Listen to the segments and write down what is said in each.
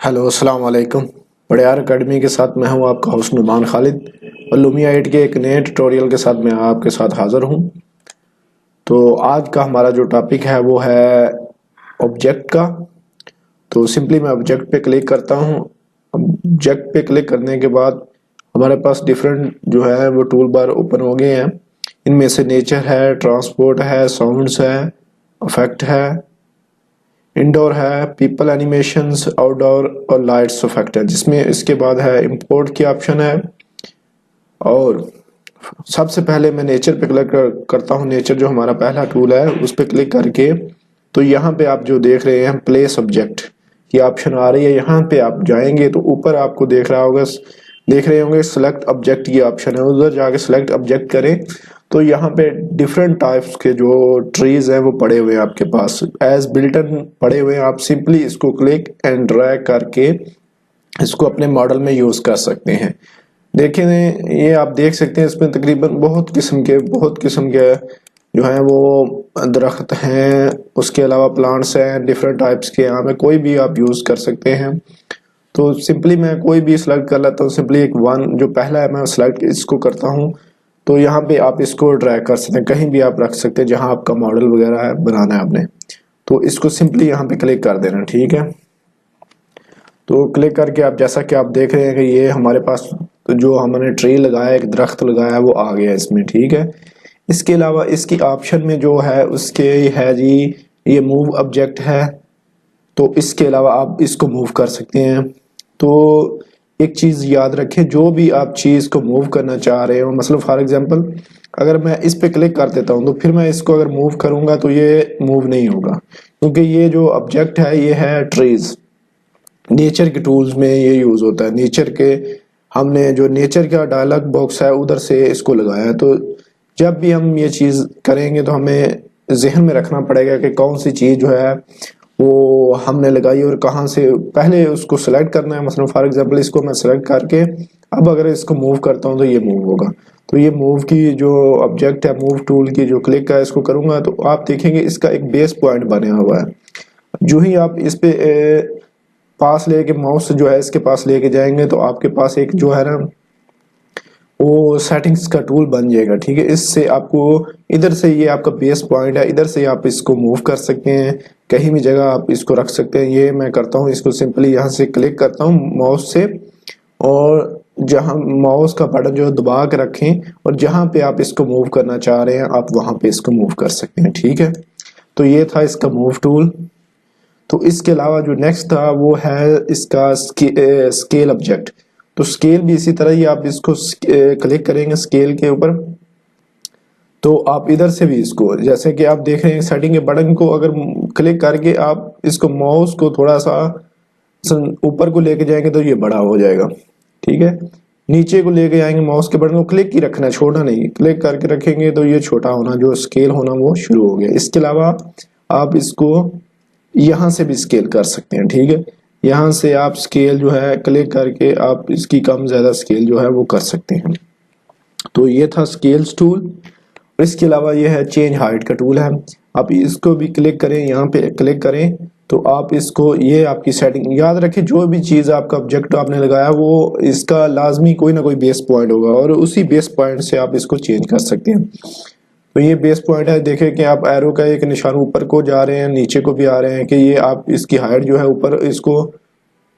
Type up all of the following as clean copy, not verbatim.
Hello अस्सलाम वालेकुम। बड़े यार अकेडमी के साथ मैं हूं आपका होस्ट नुमान खालिद और लुमिया 8 के एक नए ट्यूटोरियल के साथ मैं आपके साथ हाज़िर हूं। तो आज का हमारा जो टॉपिक है वो है ऑब्जेक्ट का। तो सिंपली मैं ऑब्जेक्ट पे क्लिक करता हूं। ऑब्जेक्ट पे क्लिक करने के बाद हमारे पास डिफरेंट जो है वो टूल बार ओपन हो गए हैं। इनमें से नेचर है, ट्रांसपोर्ट है, साउंड्स है, इफेक्ट है, इंडोर है, पीपल एनिमेशंस, आउटडोर और लाइट्स इफेक्ट है, जिसमें इसके बाद है इंपोर्ट की ऑप्शन है। और सबसे पहले मैं नेचर पे क्लिक करता हूँ। नेचर जो हमारा पहला टूल है उस पर क्लिक करके तो यहाँ पे आप जो देख रहे हैं प्लेस ऑब्जेक्ट की ऑप्शन आ रही है। यहाँ पे आप जाएंगे तो ऊपर आपको देख रहे होंगे सिलेक्ट ऑब्जेक्ट की ऑप्शन है, उधर जाके सिलेक्ट ऑब्जेक्ट करें तो यहाँ पे डिफरेंट टाइप्स के जो ट्रीज हैं वो पड़े हुए हैं आपके पास एज बिल्टन पड़े हुए हैं। आप सिंपली इसको क्लिक एंड ड्रैग करके इसको अपने मॉडल में यूज कर सकते हैं। देखिए ये आप देख सकते हैं इसमें तकरीबन बहुत किस्म के जो है वो दरख्त हैं, उसके अलावा प्लांट्स हैं डिफरेंट टाइप्स के। यहाँ पे कोई भी आप यूज कर सकते हैं। तो सिंपली मैं कोई भी सिलेक्ट कर लेता हूँ। सिंपली एक वन जो पहला है मैं सिलेक्ट इसको करता हूँ। तो यहाँ पे आप इसको ड्रैग कर सकते हैं, कहीं भी आप रख सकते हैं जहाँ आपका मॉडल वगैरह है बनाना है आपने। तो इसको सिंपली यहाँ पे क्लिक कर देना, ठीक है। तो क्लिक करके आप जैसा कि आप देख रहे हैं कि ये हमारे पास जो हमने ट्री लगाया, एक दरख्त लगाया है वो आ गया इसमें, ठीक है। इसके अलावा इसकी ऑप्शन में जो है उसके है जी ये मूव ऑब्जेक्ट है। तो इसके अलावा आप इसको मूव कर सकते हैं। तो एक चीज याद रखें, जो भी आप चीज को मूव करना चाह रहे हो, मतलब फॉर एग्जांपल अगर मैं इस पे क्लिक कर देता हूं तो फिर मैं इसको अगर मूव करूंगा तो ये मूव नहीं होगा, क्योंकि ये जो ऑब्जेक्ट है ये है ट्रीज। नेचर के टूल्स में ये यूज होता है। नेचर के हमने जो नेचर का डायलॉग बॉक्स है उधर से इसको लगाया है। तो जब भी हम ये चीज करेंगे तो हमें जहन में रखना पड़ेगा कि कौन सी चीज जो है वो हमने लगाई और कहाँ से पहले उसको सिलेक्ट करना है। मतलब फॉर एग्जांपल इसको मैं सिलेक्ट करके अब अगर इसको मूव करता हूँ तो ये मूव होगा। तो ये मूव की जो ऑब्जेक्ट है, मूव टूल की जो क्लिक है इसको करूंगा तो आप देखेंगे इसका एक बेस पॉइंट बना हुआ है। जो ही आप इस पे पास लेके माउस जो है इसके पास लेके जाएंगे तो आपके पास एक जो है ना वो सेटिंग्स का टूल बन जाएगा, ठीक है। इससे आपको इधर से ये आपका बेस पॉइंट है, इधर से आप इसको मूव कर सकते हैं, कहीं भी जगह आप इसको रख सकते हैं। ये मैं करता हूँ, इसको सिंपली यहाँ से क्लिक करता हूँ माउस से और जहाँ माउस का बटन जो दबा के रखें और जहाँ पे आप इसको मूव करना चाह रहे हैं आप वहां पे इसको मूव कर सकते हैं, ठीक है। तो ये था इसका मूव टूल। तो इसके अलावा जो नेक्स्ट था वो है इसका स्केल ऑब्जेक्ट। तो स्केल भी इसी तरह ही आप इसको क्लिक करेंगे स्केल के ऊपर तो आप इधर से भी इसको जैसे कि आप देख रहे हैं सेटिंग के बटन को अगर क्लिक करके आप इसको माउस को थोड़ा सा ऊपर को लेके जाएंगे तो ये बड़ा हो जाएगा, ठीक है। नीचे को लेके जाएंगे माउस के बटन को क्लिक ही रखना है, छोटा नहीं। क्लिक करके रखेंगे तो ये छोटा होना जो स्केल होना वो शुरू हो गया। इसके अलावा आप इसको यहाँ से भी स्केल कर सकते हैं, ठीक है। यहाँ से आप स्केल जो है क्लिक करके आप इसकी कम ज्यादा स्केल जो है वो कर सकते हैं। तो ये था स्केल्स टूल। और इसके अलावा ये है चेंज हाइट का टूल है। आप इसको भी क्लिक करें, यहाँ पे क्लिक करें तो आप इसको ये आपकी सेटिंग याद रखें, जो भी चीज आपका ऑब्जेक्ट आपने लगाया वो इसका लाजमी कोई ना कोई बेस पॉइंट होगा और उसी बेस पॉइंट से आप इसको चेंज कर सकते हैं। तो ये बेस पॉइंट है, देखें कि आप एरो का एक निशान ऊपर को जा रहे हैं, नीचे को भी आ रहे हैं कि ये आप इसकी हाइट जो है ऊपर इसको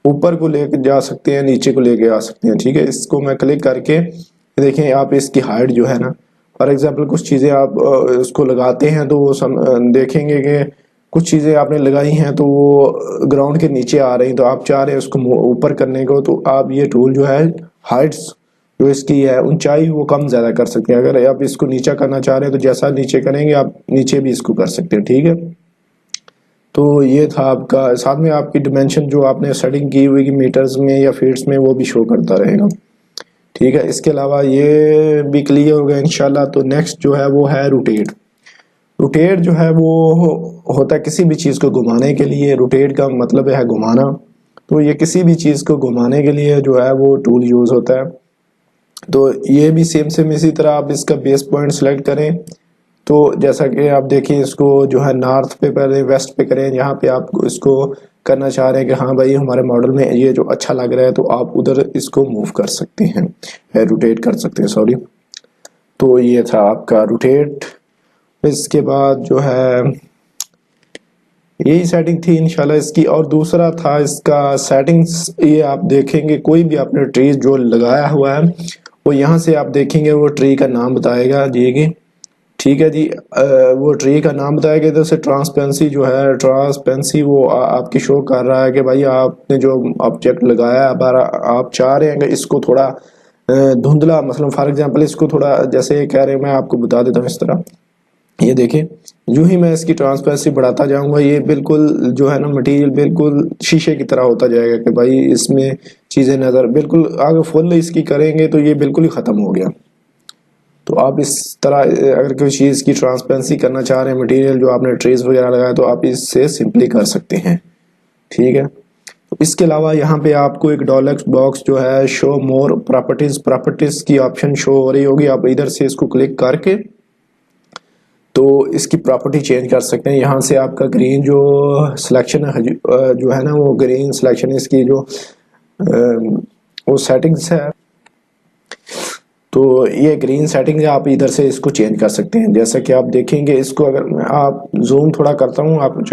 ऊपर को लेके जा सकते हैं, नीचे को लेके आ सकते हैं, ठीक है। इसको मैं क्लिक करके देखें आप इसकी हाइट जो है ना, फॉर एग्जांपल कुछ चीजें आप उसको लगाते हैं तो वो देखेंगे कि कुछ चीजें आपने लगाई हैं तो वो ग्राउंड के नीचे आ रही, तो आप चाह रहे हैं उसको ऊपर करने को तो आप ये टूल जो है हाइट्स जो इसकी है ऊंचाई वो कम ज्यादा कर सकते हैं। अगर आप इसको नीचा करना चाह रहे हैं तो जैसा नीचे करेंगे आप नीचे भी इसको कर सकते हैं, ठीक है। तो ये था आपका, साथ में आपकी डिमेंशन जो आपने सेटिंग की हुई कि मीटर्स में या फीट्स में वो भी शो करता रहेगा, ठीक है। इसके अलावा ये भी क्लियर हो गया इंशाल्लाह। तो नेक्स्ट जो है वो है रोटेट। रोटेट जो है वो होता है किसी भी चीज को घुमाने के लिए। रोटेट का मतलब है घुमाना। तो ये किसी भी चीज को घुमाने के लिए जो है वो टूल यूज होता है। तो ये भी सेम इसी तरह आप इसका बेस पॉइंट सिलेक्ट करें तो जैसा कि आप देखिए इसको जो है नॉर्थ पे करें, वेस्ट पे करें, यहाँ पे आप इसको करना चाह रहे हैं कि हाँ भाई हमारे मॉडल में ये जो अच्छा लग रहा है, तो आप उधर इसको मूव कर सकते हैं, रोटेट कर सकते हैं, सॉरी। तो ये था आपका रोटेट। इसके बाद जो है यही सेटिंग थी इंशाल्लाह इसकी। और दूसरा था इसका सेटिंग्स, ये आप देखेंगे कोई भी आपने ट्री जो लगाया हुआ है वो यहाँ से आप देखेंगे वो ट्री का नाम बताएगा जी, ठीक है जी। वो ट्री का नाम बताएगा। इधर से ट्रांसपेरेंसी जो है, ट्रांसपेरेंसी वो आपकी शो कर रहा है कि भाई आपने जो ऑब्जेक्ट लगाया है, आप चाह रहे हैं कि इसको थोड़ा धुंधला, मतलब फॉर एग्जांपल इसको थोड़ा जैसे कह रहे हैं, मैं आपको बता देता हूँ इस तरह। ये देखिए, यूं ही मैं इसकी ट्रांसपेरेंसी बढ़ाता जाऊंगा, ये बिल्कुल जो है ना मटेरियल बिल्कुल शीशे की तरह होता जाएगा कि भाई इसमें चीजें नजर बिल्कुल, आगे फुल इसकी करेंगे तो ये बिल्कुल ही खत्म हो गया। तो आप इस तरह अगर कोई चीज की ट्रांसपेरेंसी करना चाह रहे हैं, मटेरियल जो आपने ट्रेस वगैरह लगाया, तो आप इससे सिंपली कर सकते हैं, ठीक है। तो इसके अलावा यहाँ पे आपको एक डॉलक्स बॉक्स जो है शो मोर प्रॉपर्टीज की ऑप्शन शो हो रही होगी। आप इधर से इसको क्लिक करके तो इसकी प्रॉपर्टी चेंज कर सकते हैं। यहाँ से आपका ग्रीन जो सिलेक्शन है, जो है ना वो ग्रीन सिलेक्शन, इसकी जो वो सेटिंग्स है, तो ये ग्रीन सेटिंग है, आप इधर से इसको चेंज कर सकते हैं। जैसा कि आप देखेंगे इसको, अगर मैं आप जूम थोड़ा करता हूँ, आप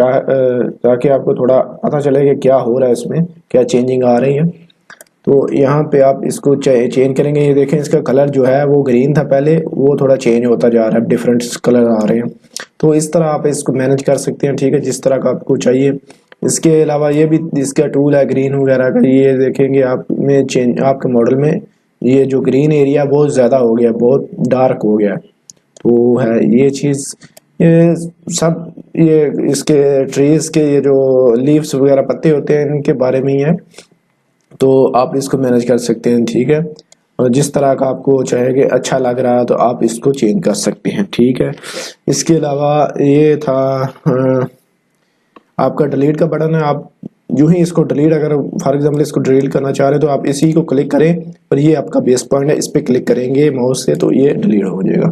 ताकि आपको थोड़ा पता चले कि क्या हो रहा है इसमें, क्या चेंजिंग आ रही है। तो यहाँ पे आप इसको चेंज करेंगे। ये देखें इसका कलर जो है वो ग्रीन था पहले, वो थोड़ा चेंज होता जा रहा है, डिफरेंट कलर आ रहे हैं। तो इस तरह आप इसको मैनेज कर सकते हैं, ठीक है, जिस तरह का आपको चाहिए। इसके अलावा ये भी इसका टूल है ग्रीन वगैरह का, ये देखेंगे आप में चेंज, आपके मॉडल में ये जो ग्रीन एरिया बहुत ज़्यादा हो गया, बहुत डार्क हो गया। तो है ये चीज़, ये सब ये इसके ट्रीज के ये जो लीव्स वगैरह पत्ते होते हैं इनके बारे में ही है। तो आप इसको मैनेज कर सकते हैं, ठीक है। और जिस तरह का आपको चाहे कि अच्छा लग रहा है तो आप इसको चेंज कर सकते हैं, ठीक है। इसके अलावा ये था आपका डिलीट का बटन है। आप यूं ही इसको डिलीट, अगर फॉर एग्जांपल इसको डिलीट करना चाह रहे हैं तो आप इसी को क्लिक करें और ये आपका बेस पॉइंट है, इस पर क्लिक करेंगे माउस से तो ये डिलीट हो जाएगा,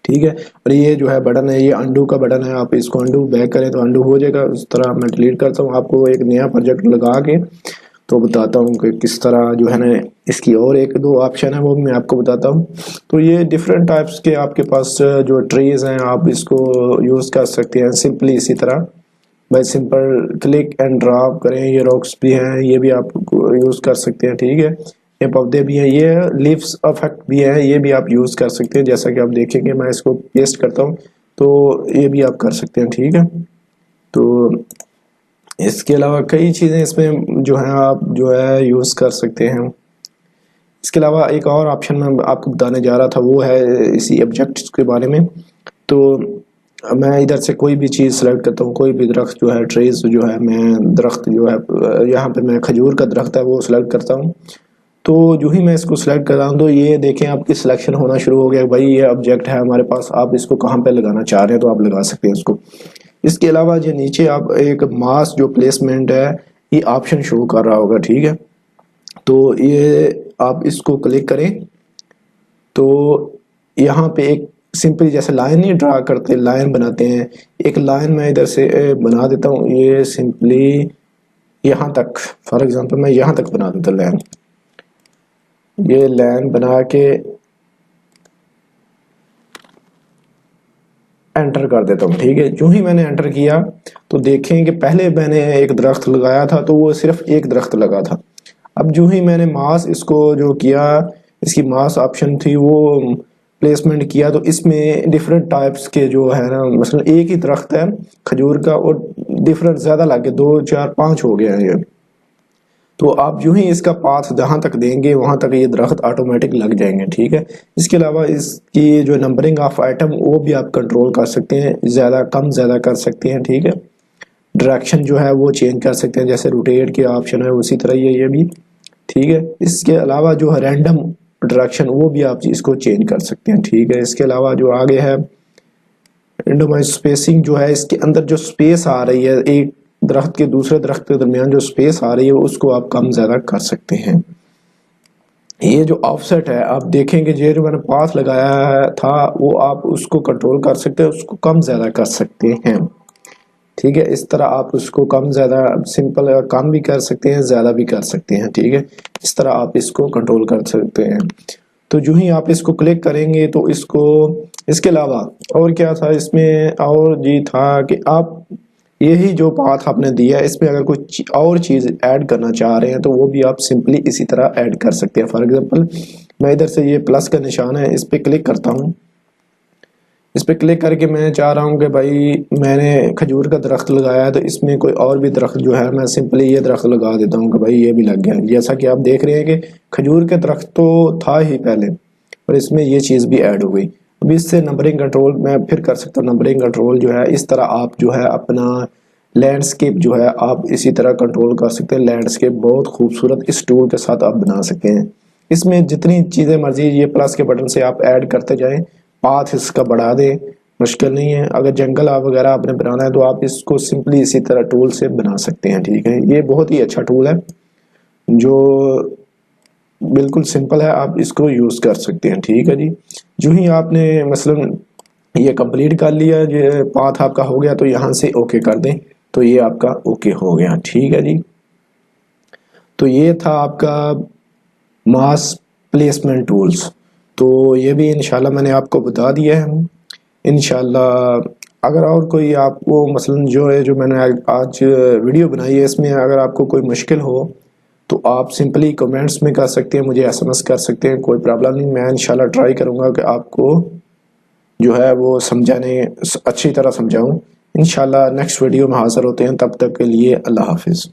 ठीक है। और ये जो है बटन है, ये अंडू का बटन है, आप इसको अंडू बैक करें तो अंडू हो जाएगा। उस तरह मैं डिलीट करता हूँ, आपको एक नया प्रोजेक्ट लगा के तो बताता हूँ कि किस तरह जो है ना इसकी और एक दो ऑप्शन है वो मैं आपको बताता हूँ। तो ये डिफरेंट टाइप्स के आपके पास जो ट्रीज हैं आप इसको यूज़ कर सकते हैं सिंपली इसी तरह, bye simple click and drop करें। ये रॉक्स भी हैं, ये भी आप यूज़ कर सकते हैं, ठीक है। ये पौधे भी हैं, ये लीव्स इफेक्ट भी है, ये भी आप यूज़ कर सकते हैं। जैसा कि आप देखेंगे मैं इसको पेस्ट करता हूँ तो ये भी आप कर सकते हैं, ठीक है। तो इसके अलावा कई चीज़ें इसमें जो है आप जो है यूज़ कर सकते हैं। इसके अलावा एक और ऑप्शन मैं आपको बताने जा रहा था, वो है इसी ऑब्जेक्ट्स के बारे में। तो मैं इधर से कोई भी चीज़ सेलेक्ट करता हूँ, कोई भी दरख्त जो है, ट्रीज जो है, मैं दरख्त जो है यहाँ पे मैं खजूर का दरख्त है वो सिलेक्ट करता हूँ। तो जो ही मैं इसको सिलेक्ट कर रहा हूँ तो ये देखें आपकी सिलेक्शन होना शुरू हो गया, भाई ये ऑब्जेक्ट है हमारे पास, आप इसको कहाँ पे लगाना चाह रहे हैं तो आप लगा सकते हैं उसको। इसके अलावा जो नीचे आप एक मास जो प्लेसमेंट है ये ऑप्शन शो कर रहा होगा, ठीक है। तो ये आप इसको क्लिक करें तो यहाँ पे एक सिंपली जैसे लाइन ही ड्रा करते हैं, लाइन बनाते हैं, एक लाइन मैं इधर से बना देता हूँ। ये सिंपली यहाँ तक, फॉर एग्जांपल मैं यहाँ तक बना देता लाइन, ये लाइन बना के एंटर कर देता हूँ, ठीक है। जो ही मैंने एंटर किया तो देखें कि पहले मैंने एक दरख्त लगाया था तो वो सिर्फ एक दरख्त लगा था। अब जो ही मैंने मास इसको जो किया, इसकी मास ऑप्शन थी वो प्लेसमेंट किया, तो इसमें डिफरेंट टाइप्स के जो है ना, मतलब एक ही दरख्त है खजूर का और डिफरेंट ज्यादा लगे, 2 4 5 हो गया है ये। तो आप यूं ही इसका पाथ जहां तक देंगे वहां तक ये दरख्त ऑटोमेटिक लग जाएंगे, ठीक है। इसके अलावा इसकी जो नंबरिंग ऑफ आइटम वो भी आप कंट्रोल कर सकते हैं, ज्यादा कम ज्यादा कर सकते हैं, ठीक है। डायरेक्शन जो है वो चेंज कर सकते हैं, जैसे रोटेट के ऑप्शन है उसी तरह ये भी, ठीक है। इसके अलावा जो है रैंडम डायरेक्शन वो भी आप इसको चेंज कर सकते हैं, ठीक है। इसके अलावा जो आगे है रेंडमाइज स्पेसिंग, जो है इसके अंदर जो स्पेस आ रही है एक दरख्त के दूसरे दरख्त के दरमियान जो स्पेस आ रही है उसको आप कम ज्यादा कर सकते हैं। ये जो ऑफसेट है आप देखेंगे, जो मैंने पाथ लगाया था वो आप उसको कंट्रोल कर सकते हैं, उसको कम ज्यादा कर सकते हैं, ठीक है। इस तरह आप उसको कम ज़्यादा सिंपल कम भी कर सकते हैं, ज़्यादा भी कर सकते हैं, ठीक है। इस तरह आप इसको कंट्रोल कर सकते हैं। तो जो ही आप इसको क्लिक करेंगे तो इसको, इसके अलावा और क्या था इसमें, और जी था कि आप यही जो पाथ आपने दिया है इसमें अगर कोई और चीज़ ऐड करना चाह रहे हैं तो वो भी आप सिंपली इसी तरह ऐड कर सकते हैं। फॉर एग्जांपल मैं इधर से, ये प्लस का निशान है, इस पर क्लिक करता हूँ। इस पर क्लिक करके मैं चाह रहा हूँ कि भाई मैंने खजूर का दरख्त लगाया है तो इसमें कोई और भी दरख्त जो है मैं सिंपली ये दरख्त लगा देता हूँ कि भाई ये भी लग गया। जैसा कि आप देख रहे हैं कि खजूर के दरख्त तो था ही पहले, और इसमें ये चीज़ भी ऐड हो गई। अभी इससे नंबरिंग कंट्रोल मैं फिर कर सकता हूँ। नंबरिंग कंट्रोल जो है इस तरह आप जो है अपना लैंडस्केप जो है आप इसी तरह कंट्रोल कर सकते हैं। लैंडस्केप बहुत खूबसूरत इस टूल के साथ आप बना सकते हैं। इसमें जितनी चीज़ें मर्जी ये प्लस के बटन से आप ऐड करते जाएं, पाथ इसका बढ़ा दें, मुश्किल नहीं है। अगर जंगल आप वगैरह आपने बनाना है तो आप इसको सिंपली इसी तरह टूल से बना सकते हैं, ठीक है। ये बहुत ही अच्छा टूल है जो बिल्कुल सिंपल है, आप इसको यूज़ कर सकते हैं, ठीक है जी। जो ही आपने मसलन ये कंप्लीट कर लिया, ये पाथ आपका हो गया तो यहाँ से ओके कर दें तो ये आपका ओके हो गया, ठीक है जी। तो ये था आपका मास प्लेसमेंट टूल्स। तो ये भी इंशाल्लाह मैंने आपको बता दिया है। इंशाल्लाह अगर और कोई आपको मसलन जो है जो मैंने आज वीडियो बनाई है इसमें अगर आपको कोई मुश्किल हो तो आप सिंपली कमेंट्स में कर सकते हैं, मुझे एसएमएस कर सकते हैं, कोई प्रॉब्लम नहीं। मैं इंशाल्लाह ट्राई करूँगा कि आपको जो है वो समझाने अच्छी तरह समझाऊँ। इंशाल्लाह नेक्स्ट वीडियो में हाज़िर होते हैं, तब तक के लिए अल्लाह हाफिज़।